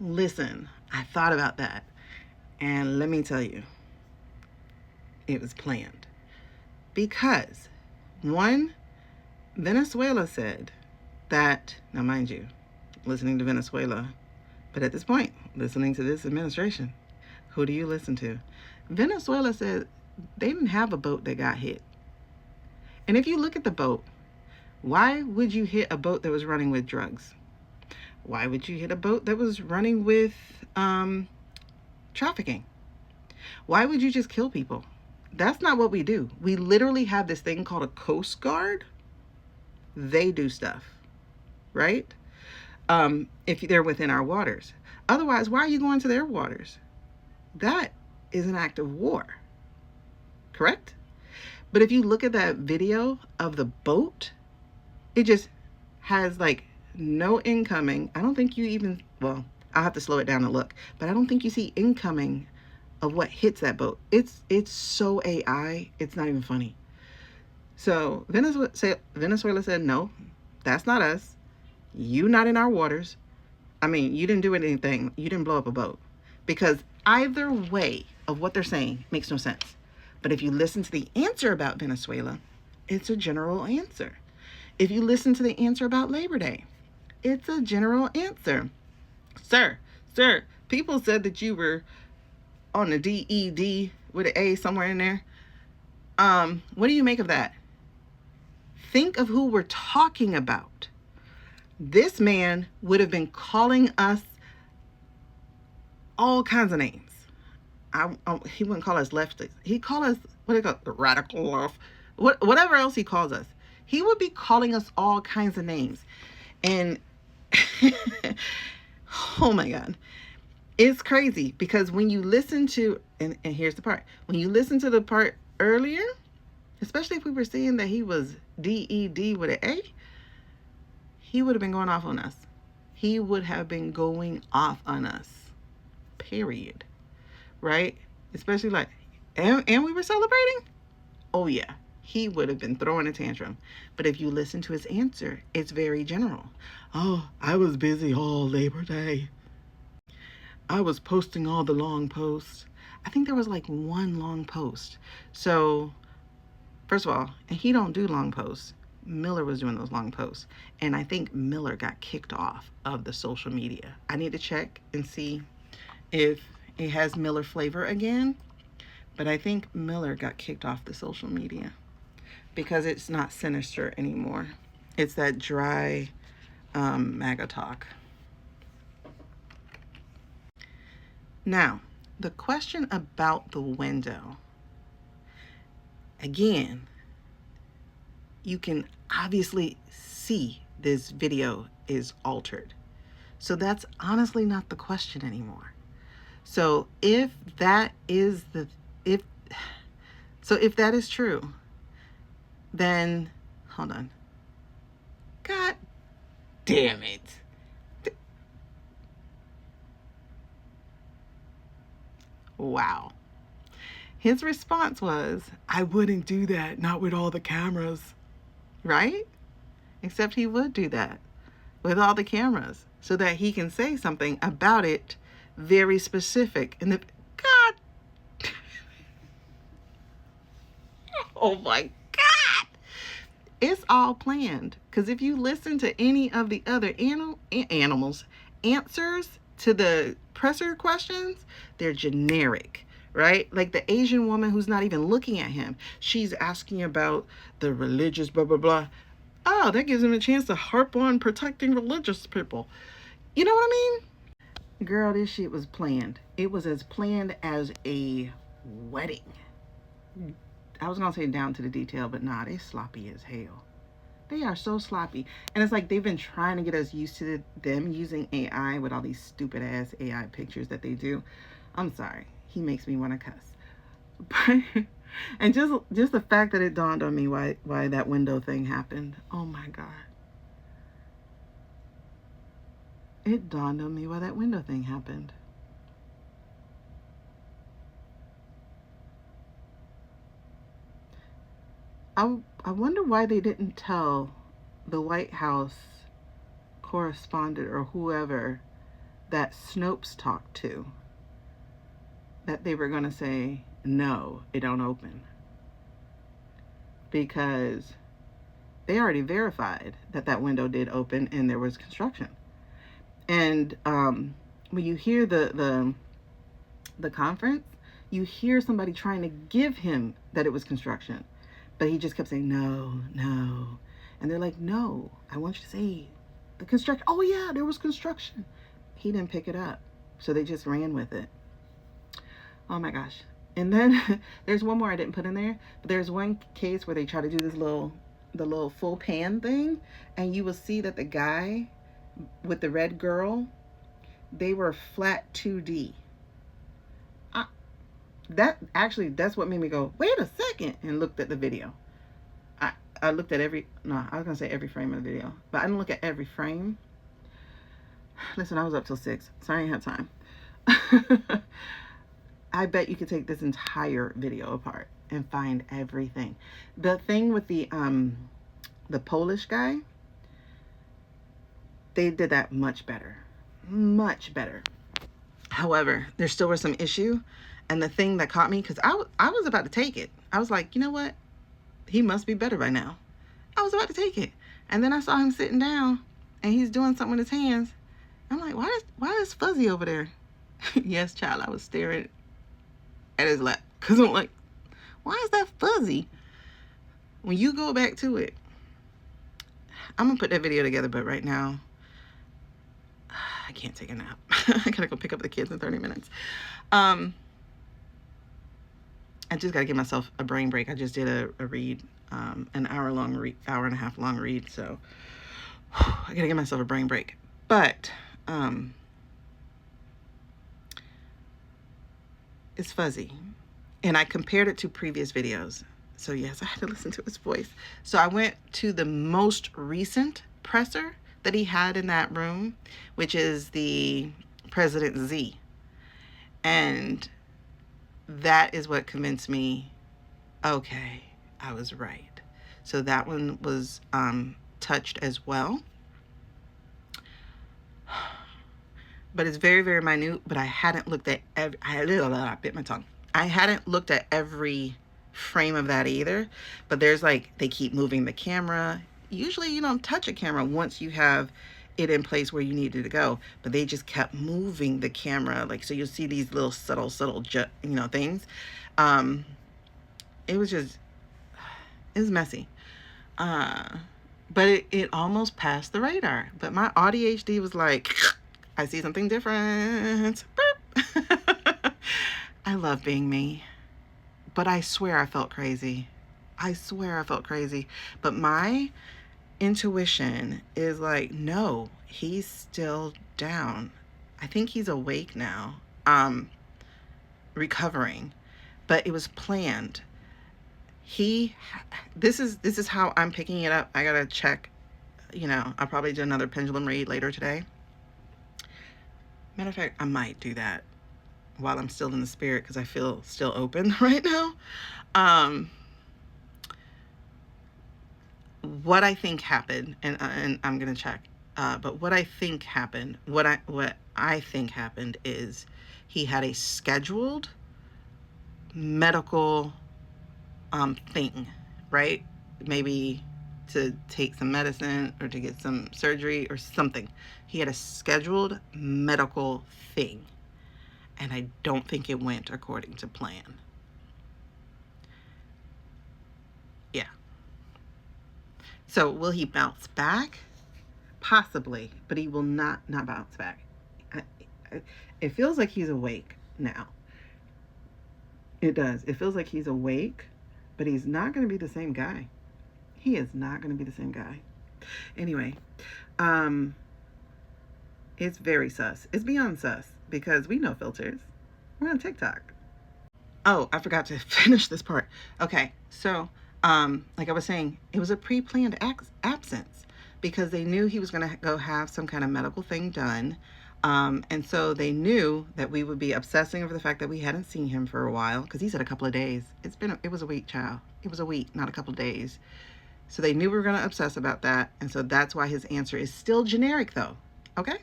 Listen, I thought about that. And let me tell you, it was planned. Because, one, Venezuela said that, now mind you, listening to Venezuela, but at this point, listening to this administration, who do you listen to? Venezuela said they didn't have a boat that got hit. And if you look at the boat, why would you hit a boat that was running with drugs? Why would you hit a boat that was running with trafficking? Why would you just kill people? That's not what we do. We literally have this thing called a Coast Guard. They do stuff, right? If they're within our waters. Otherwise, why are you going to their waters? That is an act of war, correct? But if you look at that video of the boat, it just has like no incoming. I don't think you even, well, I'll have to slow it down and look, but I don't think you see incoming of what hits that boat. It's so AI, it's not even funny. So Venezuela said, no, that's not us. You not in our waters. I mean, you didn't do anything. You didn't blow up a boat. Because either way of what they're saying makes no sense. But if you listen to the answer about Venezuela, it's a general answer. If you listen to the answer about Labor Day, it's a general answer. Sir, people said that you were on the DED with an A somewhere in there. What do you make of that? Think of who we're talking about. This man would have been calling us all kinds of names. He wouldn't call us leftists. He'd call us, what do you call it, the radical left, whatever else he calls us. He would be calling us all kinds of names. And oh my God, it's crazy because when you listen to, and here's the part, when you listen to the part earlier, especially if we were seeing that he was DED with an A, he would have been going off on us. He would have been going off on us. Period. Right? Especially like, and we were celebrating? Oh yeah. He would have been throwing a tantrum. But if you listen to his answer, it's very general. Oh, I was busy all Labor Day. I was posting all the long posts. I think there was like one long post. So, first of all, and he don't do long posts. Miller was doing those long posts. And I think Miller got kicked off of the social media. I need to check and see if it has Miller flavor again. But I think Miller got kicked off the social media because it's not sinister anymore. It's that dry MAGA talk. Now, the question about the window. Again, you can obviously see this video is altered. So that's honestly not the question anymore. So if that is if that is true, then hold on. God damn it. Wow. His response was, I wouldn't do that, not with all the cameras. Right? Except he would do that with all the cameras so that he can say something about it very specific. And God. Oh my God. It's all planned. Because if you listen to any of the other animals' answers to the presser questions, they're generic, right? Like the Asian woman who's not even looking at him. She's asking about the religious blah, blah, blah. Oh, that gives him a chance to harp on protecting religious people. You know what I mean? Girl, this shit was planned. It was as planned as a wedding. I was going to say down to the detail, but nah, they sloppy as hell. They are so sloppy. And it's like they've been trying to get us used to them using AI with all these stupid ass AI pictures that they do. I'm sorry. He makes me want to cuss. And just the fact that it dawned on me why that window thing happened. Oh my God. It dawned on me why that window thing happened. I wonder why they didn't tell the White House correspondent or whoever that Snopes talked to, that they were going to say, no, it don't open. Because they already verified that that window did open and there was construction. And when you hear the conference, you hear somebody trying to give him that it was construction, but he just kept saying, no, no. And they're like, no, I want you to say the construction. Oh yeah, there was construction. He didn't pick it up. So they just ran with it. Oh my gosh. And then there's one more I didn't put in there, but there's one case where they try to do this the little full pan thing, and you will see that the guy with the red girl, they were flat 2D. That's what made me go, wait a second, and looked at the video. I looked at every frame of the video, but I didn't look at every frame. Listen, I was up till 6, so I ain't had time. I bet you could take this entire video apart and find everything. The thing with the Polish guy, they did that much better. Much better. However, there still was some issue. And the thing that caught me, because I was about to take it. I was like, you know what? He must be better by now. I was about to take it. And then I saw him sitting down and he's doing something with his hands. I'm like, why is Fuzzy over there? Yes, child, I was staring at his lap. Because I'm like, why is that fuzzy? When you go back to it, I'm going to put that video together, but right now, I can't take a nap. I got to go pick up the kids in 30 minutes. I just got to give myself a brain break. I just did a read, an hour and a half long read. So I got to give myself a brain break. But it's fuzzy. And I compared it to previous videos. So yes, I had to listen to his voice. So I went to the most recent presser that he had in that room, which is the President Z. And that is what convinced me, okay, I was right. So that one was touched as well. But it's very, very minute, but I hadn't looked at I bit my tongue. I hadn't looked at every frame of that either, but there's like, they keep moving the camera. Usually you don't touch a camera once you have it in place where you need it to go, but they just kept moving the camera. Like, so you'll see these little subtle, things. It was messy. But it almost passed the radar, but my ADHD was like, I see something different. I love being me, but I swear I felt crazy. But my intuition is like, no, he's still down. I think he's awake now, recovering, but it was planned. This is how I'm picking it up. I gotta check, I'll probably do another pendulum read later today. Matter of fact, I might do that while I'm still in the spirit, because I feel still open right now. What I think happened, and I'm gonna check, but what I think happened is he had a scheduled medical thing, right? Maybe to take some medicine or to get some surgery or something. He had a scheduled medical thing, and I don't think it went according to plan. Yeah. So will he bounce back? Possibly, but he will not bounce back. It feels like he's awake now. It does. It feels like he's awake, but he's not going to be the same guy. He is not going to be the same guy. Anyway, it's very sus. It's beyond sus, because we know filters. We're on TikTok. Oh, I forgot to finish this part. Okay, so like I was saying, it was a pre-planned absence, because they knew he was going to go have some kind of medical thing done. And so they knew that we would be obsessing over the fact that we hadn't seen him for a while, because he said a couple of days. It was a week, child. It was a week, not a couple of days. So they knew we were going to obsess about that. And so that's why his answer is still generic, though. Okay?